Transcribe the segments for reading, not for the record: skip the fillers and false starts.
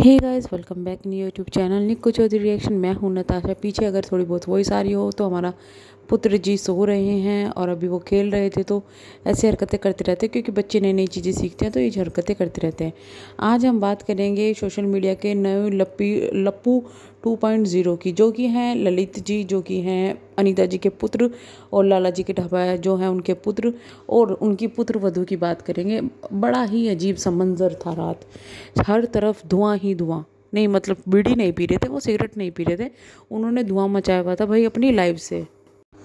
हे guys, welcome back new YouTube channel Nikku Chaudhary reaction. मैं हूं नताशा। पीछे अगर थोड़ी बहुत वॉइस आ रही हो तो हमारा पुत्र जी सो रहे हैं और अभी वो खेल रहे थे, तो ऐसी हरकतें करते रहते हैं क्योंकि बच्चे नई नई चीज़ें सीखते हैं तो ये हरकतें करते रहते हैं। आज हम बात करेंगे सोशल मीडिया के नए लप्पू 2.0 की, जो कि हैं ललित जी, जो कि हैं अनीता जी के पुत्र, और लाला जी के ढाबा जो हैं उनके पुत्र, और उनकी पुत्र वधू की बात करेंगे। बड़ा ही अजीब सा मंजर था रात, हर तरफ धुआं ही धुआं। नहीं मतलब बीड़ी नहीं पी रहे थे, वो सिगरेट नहीं पी रहे थे, उन्होंने धुआं मचाया हुआ था भाई अपनी लाइफ से।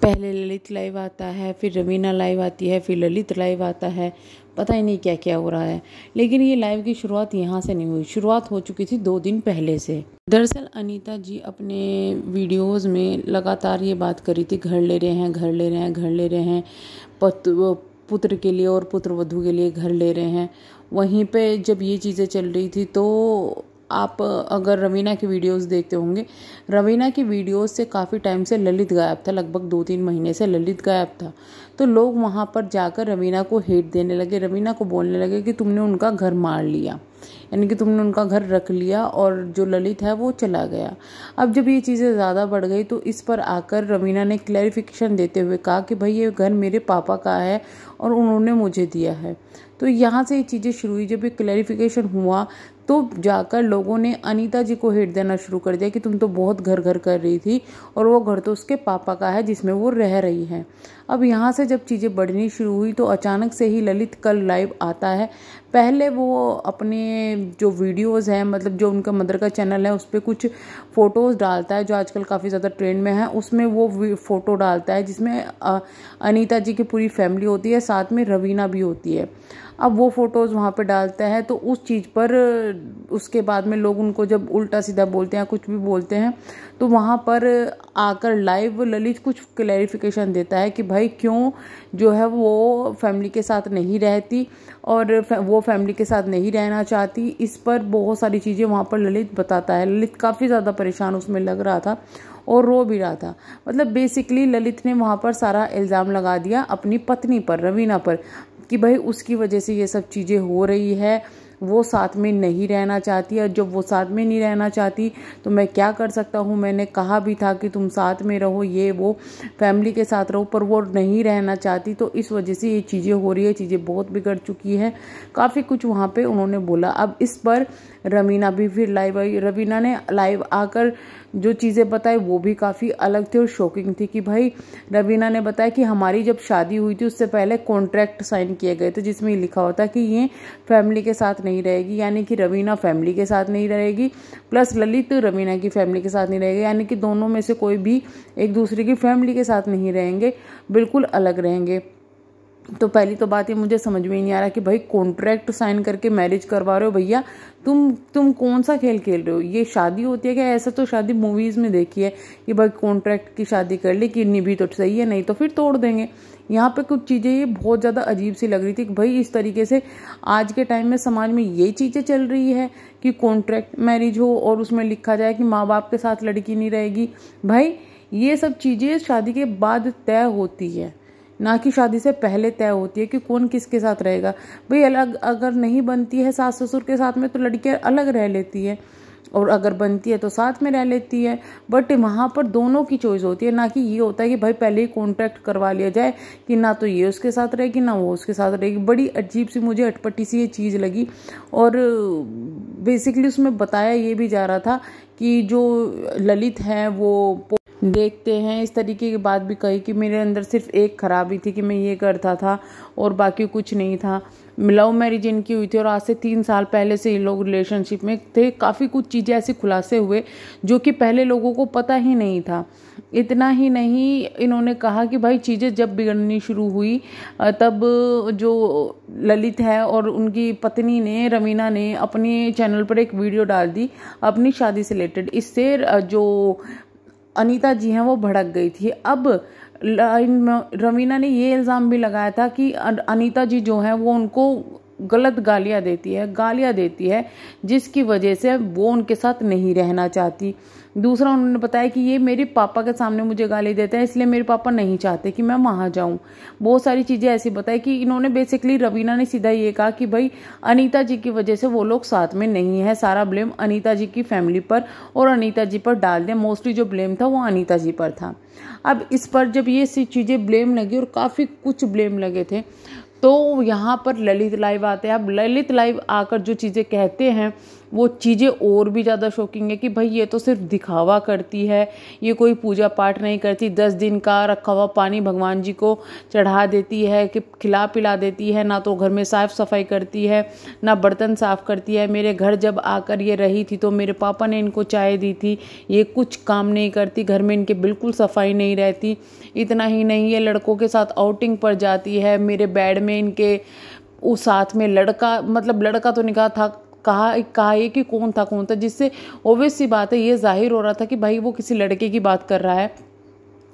पहले ललित लाइव आता है, फिर रवीना लाइव आती है, फिर ललित लाइव आता है, पता ही नहीं क्या क्या हो रहा है। लेकिन ये लाइव की शुरुआत यहाँ से नहीं हुई, शुरुआत हो चुकी थी 2 दिन पहले से। दरअसल अनीता जी अपने वीडियोस में लगातार ये बात करी थी, घर ले रहे हैं, घर ले रहे हैं, घर ले रहे हैं, पुत्र के लिए और पुत्र वधू के लिए घर ले रहे हैं। वहीं पे जब ये चीज़ें चल रही थी तो आप अगर रवीना की वीडियोस देखते होंगे, रवीना की वीडियोस से काफ़ी टाइम से ललित गायब था, लगभग 2-3 महीने से ललित गायब था। तो लोग वहाँ पर जाकर रवीना को हेट देने लगे, रवीना को बोलने लगे कि तुमने उनका घर मार लिया, यानी कि तुमने उनका घर रख लिया और जो ललित है वो चला गया। अब जब ये चीज़ें ज़्यादा बढ़ गई तो इस पर आकर रवीना ने क्लैरिफिकेशन देते हुए कहा कि भाई ये घर मेरे पापा का है और उन्होंने मुझे दिया है। तो यहाँ से ये चीज़ें शुरू हुई। जब ये क्लैरिफिकेशन हुआ तो जाकर लोगों ने अनीता जी को हेट देना शुरू कर दिया कि तुम तो बहुत घर घर कर रही थी और वो घर तो उसके पापा का है जिसमें वो रह रही है। अब यहाँ से जब चीज़ें बढ़नी शुरू हुई तो अचानक से ही ललित कल लाइव आता है। पहले वो अपने जो वीडियोस हैं, मतलब जो उनका मदर का चैनल है, उस पर कुछ फ़ोटोज़ डालता है जो आजकल काफ़ी ज़्यादा ट्रेंड में है। उसमें वो फ़ोटो डालता है जिसमें अनीता जी की पूरी फैमिली होती है, साथ में रवीना भी होती है। अब वो फ़ोटोज़ वहाँ पे डालता है तो उस चीज़ पर उसके बाद में लोग उनको जब उल्टा सीधा बोलते हैं, कुछ भी बोलते हैं, तो वहाँ पर आकर लाइव ललित कुछ क्लैरिफिकेशन देता है कि भाई क्यों जो है वो फैमिली के साथ नहीं रहती और वो फैमिली के साथ नहीं रहना चाहती। इस पर बहुत सारी चीज़ें वहाँ पर ललित बताता है। ललित काफ़ी ज़्यादा परेशान उसमें लग रहा था और रो भी रहा था। मतलब बेसिकली ललित ने वहाँ पर सारा इल्ज़ाम लगा दिया अपनी पत्नी पर, रवीना पर, कि भाई उसकी वजह से ये सब चीज़ें हो रही है, वो साथ में नहीं रहना चाहती है। जब वो साथ में नहीं रहना चाहती तो मैं क्या कर सकता हूँ, मैंने कहा भी था कि तुम साथ में रहो, ये वो फैमिली के साथ रहो, पर वो नहीं रहना चाहती, तो इस वजह से ये चीज़ें हो रही है, चीज़ें बहुत बिगड़ चुकी है। काफ़ी कुछ वहाँ पे उन्होंने बोला। अब इस पर रवीना भी फिर लाइव आई। रवीना ने लाइव आकर जो चीज़ें बताई वो भी काफ़ी अलग थी और शॉकिंग थी कि भाई रवीना ने बताया कि हमारी जब शादी हुई थी उससे पहले कॉन्ट्रैक्ट साइन किए गए थे जिसमें लिखा होता कि ये फैमिली के साथ नहीं रहेगी, यानी कि रवीना फैमिली के साथ नहीं रहेगी, प्लस ललित रवीना की फैमिली के साथ नहीं रहेगी, यानी कि दोनों में से कोई भी एक दूसरे की फैमिली के साथ नहीं रहेंगे, बिल्कुल अलग रहेंगे। तो पहली तो बात ये मुझे समझ में ही नहीं आ रहा कि भाई कॉन्ट्रैक्ट साइन करके मैरिज करवा रहे हो भैया, तुम कौन सा खेल खेल रहे हो? ये शादी होती है क्या? ऐसा तो शादी मूवीज़ में देखी है कि भाई कॉन्ट्रैक्ट की शादी कर ली कि निभी तो सही है, नहीं तो फिर तोड़ देंगे। यहाँ पे कुछ चीज़ें ये बहुत ज़्यादा अजीब सी लग रही थी कि भाई इस तरीके से आज के टाइम में समाज में ये चीज़ें चल रही है कि कॉन्ट्रैक्ट मैरिज हो और उसमें लिखा जाए कि माँ बाप के साथ लड़की नहीं रहेगी। भाई ये सब चीज़ें शादी के बाद तय होती है, ना कि शादी से पहले तय होती है कि कौन किसके साथ रहेगा। भाई अलग अगर नहीं बनती है सास ससुर के साथ में तो लड़कियां अलग रह लेती है, और अगर बनती है तो साथ में रह लेती है। बट वहाँ पर दोनों की चॉइस होती है, ना कि ये होता है कि भाई पहले ही कॉन्ट्रैक्ट करवा लिया जाए कि ना तो ये उसके साथ रहेगी ना वो उसके साथ रहेगी। बड़ी अजीब सी मुझे अटपटी सी ये चीज़ लगी। और बेसिकली उसमें बताया ये भी जा रहा था कि जो ललित है वो देखते हैं, इस तरीके की बात भी कही कि मेरे अंदर सिर्फ एक खराबी थी कि मैं ये करता था और बाकी कुछ नहीं था। लव मैरिज इनकी हुई थी और आज से 3 साल पहले से ये लोग रिलेशनशिप में थे। काफ़ी कुछ चीज़ें ऐसे खुलासे हुए जो कि पहले लोगों को पता ही नहीं था। इतना ही नहीं, इन्होंने कहा कि भाई चीज़ें जब बिगड़नी शुरू हुई तब जो ललित है और उनकी पत्नी ने, रवीना ने, अपने चैनल पर एक वीडियो डाल दी अपनी शादी से रिलेटेड। इससे जो अनीता जी हैं वो भड़क गई थी। अब रवीना ने ये इल्ज़ाम भी लगाया था कि अनीता जी जो हैं वो उनको गलत गालियाँ देती है जिसकी वजह से वो उनके साथ नहीं रहना चाहती। दूसरा उन्होंने बताया कि ये मेरे पापा के सामने मुझे गाली देता है, इसलिए मेरे पापा नहीं चाहते कि मैं वहाँ जाऊँ। बहुत सारी चीज़ें ऐसी बताई कि इन्होंने बेसिकली रवीना ने सीधा ये कहा कि भाई अनीता जी की वजह से वो लोग साथ में नहीं है, सारा ब्लेम अनीता जी की फैमिली पर और अनीता जी पर डाल दिया। मोस्टली जो ब्लेम था वो अनीता जी पर था। अब इस पर जब ये सी चीज़ें ब्लेम लगी और काफ़ी कुछ ब्लेम लगे थे तो यहाँ पर ललित लाइव आते हैं। अब ललित लाइव आकर जो चीज़ें कहते हैं वो चीज़ें और भी ज़्यादा शॉकिंग है कि भाई ये तो सिर्फ दिखावा करती है, ये कोई पूजा पाठ नहीं करती, 10 दिन का रखा हुआ पानी भगवान जी को चढ़ा देती है, कि खिला पिला देती है, ना तो घर में साफ सफाई करती है ना बर्तन साफ करती है। मेरे घर जब आकर ये रही थी तो मेरे पापा ने इनको चाय दी थी, ये कुछ काम नहीं करती, घर में इनके बिल्कुल सफाई नहीं रहती। इतना ही नहीं, ये लड़कों के साथ आउटिंग पर जाती है, मेरे बेड में इनके उस साथ में लड़का तो निकाह था, कहा ये कि कौन था, जिससे ऑब्वियस सी बात है ये जाहिर हो रहा था कि भाई वो किसी लड़के की बात कर रहा है।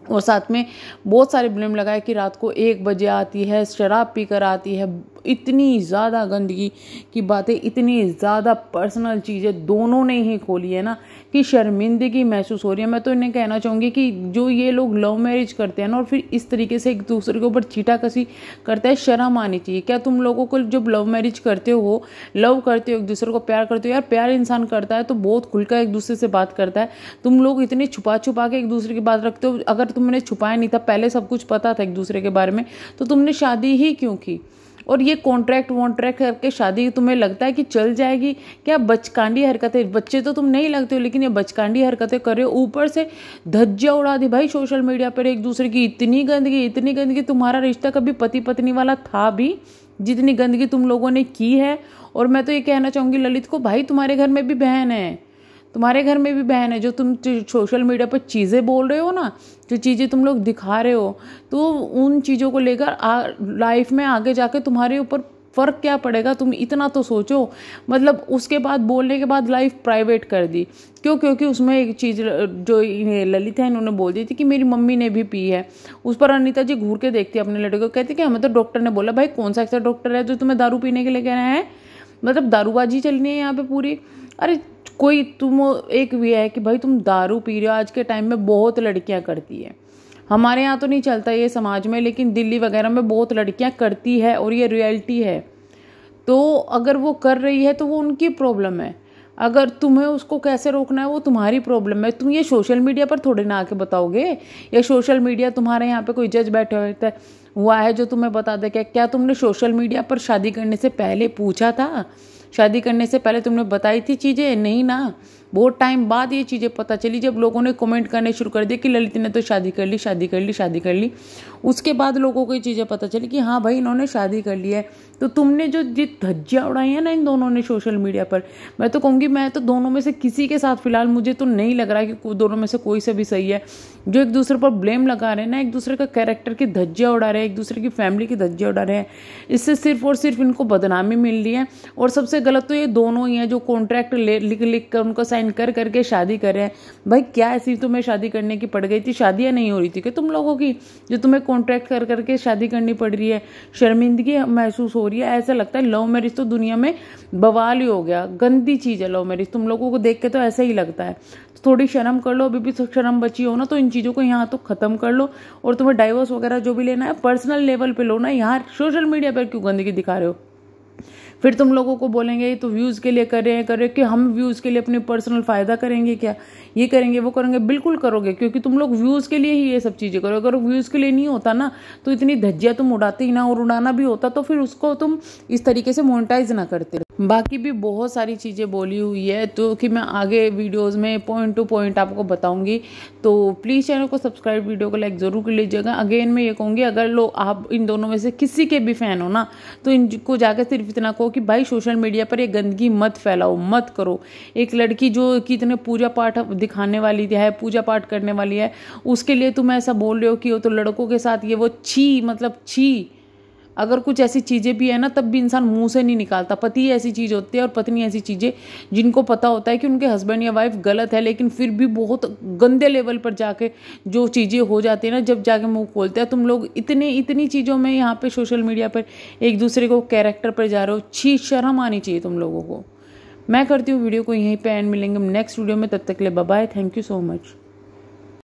और साथ में बहुत सारे ब्लेम लगाए कि रात को 1 बजे आती है, शराब पीकर आती है। इतनी ज़्यादा गंदगी की बातें, इतनी ज़्यादा पर्सनल चीज़ें दोनों ने ही खोली है ना कि शर्मिंदगी महसूस हो रही है। मैं तो इन्हें कहना चाहूँगी कि जो ये लोग लव मैरिज करते हैं ना और फिर इस तरीके से एक दूसरे के ऊपर छीटाकसी करते हैं, शर्म आनी चाहिए। क्या तुम लोगों को जब लव मैरिज करते हो, लव करते हो, एक दूसरे को प्यार करते हो, यार प्यार इंसान करता है तो बहुत खुलकर एक दूसरे से बात करता है। तुम लोग इतने छुपा के एक दूसरे की बात रखते हो। अगर तुमने छुपाया नहीं था, पहले सब कुछ पता था एक दूसरे के बारे में, तो तुमने शादी ही क्यों की? और ये कॉन्ट्रैक्ट वॉन्ट्रैक्ट करके शादी तुम्हें लगता है कि चल जाएगी क्या? बचकांडी हरकतें, बच्चे तो तुम नहीं लगते हो लेकिन ये बचकांडी हरकतें कर रहे हो। ऊपर से धज्जियां उड़ा दी भाई सोशल मीडिया पर एक दूसरे की। इतनी गंदगी। तुम्हारा रिश्ता कभी पति पत्नी वाला था भी जितनी गंदगी तुम लोगों ने की है? और मैं तो ये कहना चाहूंगी ललित को, भाई तुम्हारे घर में भी बहन है, जो तुम सोशल मीडिया पर चीज़ें बोल रहे हो ना, जो चीज़ें तुम लोग दिखा रहे हो, तो उन चीज़ों को लेकर लाइफ में आगे जाके तुम्हारे ऊपर फ़र्क क्या पड़ेगा? तुम इतना तो सोचो। मतलब उसके बाद बोलने के बाद लाइफ प्राइवेट कर दी क्यों? क्योंकि उसमें एक चीज़ जो ललित है इन्होंने बोल दी थी कि मेरी मम्मी ने भी पी है। उस पर अनीता जी घूर के देखती है अपने लड़के को, कहती कि हमें तो डॉक्टर ने बोला। भाई कौन सा ऐसा डॉक्टर है जो तुम्हें दारू पीने के लिए कह रहा है? मतलब दारूबाजी चलनी है यहाँ पे पूरी। अरे कोई तुम एक भी है कि भाई तुम दारू पी रहे हो, आज के टाइम में बहुत लड़कियां करती है। हमारे यहाँ तो नहीं चलता ये समाज में, लेकिन दिल्ली वगैरह में बहुत लड़कियां करती है और ये रियलिटी है। तो अगर वो कर रही है तो वो उनकी प्रॉब्लम है, अगर तुम्हें उसको कैसे रोकना है वो तुम्हारी प्रॉब्लम है। तुम ये सोशल मीडिया पर थोड़े ना आके बताओगे, या सोशल मीडिया तुम्हारे यहाँ पे कोई जज बैठे हुआ है जो तुम्हें बता दे। क्या तुमने सोशल मीडिया पर शादी करने से पहले पूछा था? शादी करने से पहले तुमने बताई थी चीज़ें? नहीं ना। बहुत टाइम बाद ये चीज़ें पता चली जब लोगों ने कमेंट करने शुरू कर दिए कि ललित ने तो शादी कर ली। उसके बाद लोगों को ये चीज़ें पता चली कि हाँ भाई इन्होंने शादी कर ली है। तो तुमने जो धज्जियाँ उड़ाई हैं ना इन दोनों ने सोशल मीडिया पर, मैं तो कहूँगी मैं तो दोनों में से किसी के साथ फिलहाल मुझे तो नहीं लग रहा है कि दोनों में से कोई से भी सही है। जो एक दूसरे पर ब्लेम लगा रहे हैं ना, एक दूसरे का कैरेक्टर की धज्जियाँ उड़ा रहे हैं, एक दूसरे की फैमिली की धज्जियाँ उड़ा रहे हैं, इससे सिर्फ और सिर्फ इनको बदनामी मिल रही है। और सबसे गलत तो ये दोनों ही हैं जो कॉन्ट्रैक्ट लिख कर उनको साइन करके शादी कर रहे हैं। भाई क्या ऐसी तुम्हें शादी करने की पड़ गई थी? शादियाँ नहीं हो रही थी कि तुम लोगों की, जो तुम्हें कॉन्ट्रैक्ट करके शादी करनी पड़ रही है? शर्मिंदगी महसूस हो रही है। ऐसा लगता है लव मैरिज तो दुनिया में बवाल ही हो गया, गंदी चीज़ है लव मैरिज। तुम लोगों को देख के तो ऐसा ही लगता है। तो थोड़ी शर्म कर लो, अभी भी शर्म बची हो ना तो इन चीज़ों को यहाँ तो ख़त्म कर लो। और तुम्हें डाइवोर्स वगैरह जो भी लेना है पर्सनल लेवल पे लो ना, यहाँ सोशल मीडिया पर क्यों गंदगी दिखा रहे हो? फिर तुम लोगों को बोलेंगे तो व्यूज़ के लिए कर रहे हैं कि हम व्यूज़ के लिए अपने पर्सनल फ़ायदा करेंगे क्या? ये करेंगे वो करेंगे, बिल्कुल करोगे क्योंकि तुम लोग व्यूज़ के लिए ही ये सब चीज़ें करो। अगर व्यूज़ के लिए नहीं होता ना तो इतनी धज्जियाँ तुम उड़ाते ही ना, और उड़ाना भी होता तो फिर उसको तुम इस तरीके से मोनेटाइज ना करते। बाकी भी बहुत सारी चीज़ें बोली हुई है तो कि मैं आगे वीडियोज़ में पॉइंट टू पॉइंट आपको बताऊँगी। तो प्लीज़ चैनल को सब्सक्राइब, वीडियो को लाइक ज़रूर कर लीजिएगा। अगेन मैं ये कहूँगी अगर लोग आप इन दोनों में से किसी के भी फ़ैन हो ना तो इनको जाकर सिर्फ इतना कहो कि भाई सोशल मीडिया पर ये गंदगी मत फैलाओ, मत करो। एक लड़की जो कि इतने पूजा पाठ दिखाने वाली है, पूजा पाठ करने वाली है, उसके लिए तुम ऐसा बोल रहे हो कि वो तो लड़कों के साथ ये वो छी, मतलब छी। अगर कुछ ऐसी चीज़ें भी है ना, तब भी इंसान मुंह से नहीं निकालता। पति ऐसी चीज़ होती है और पत्नी ऐसी चीज़ें जिनको पता होता है कि उनके हस्बैंड या वाइफ गलत है, लेकिन फिर भी बहुत गंदे लेवल पर जाके जो चीज़ें हो जाती है ना, जब जाके मुंह खोलते हैं। तुम लोग इतनी चीज़ों में यहाँ पे सोशल मीडिया पर एक दूसरे को कैरेक्टर पर जा रहे हो। छी, शर्म आनी चाहिए तुम लोगों को। मैं करती हूँ वीडियो को यहीं पे एंड, मिलेंगे नेक्स्ट वीडियो में। तब तक के लिए bye bye, thank you so much.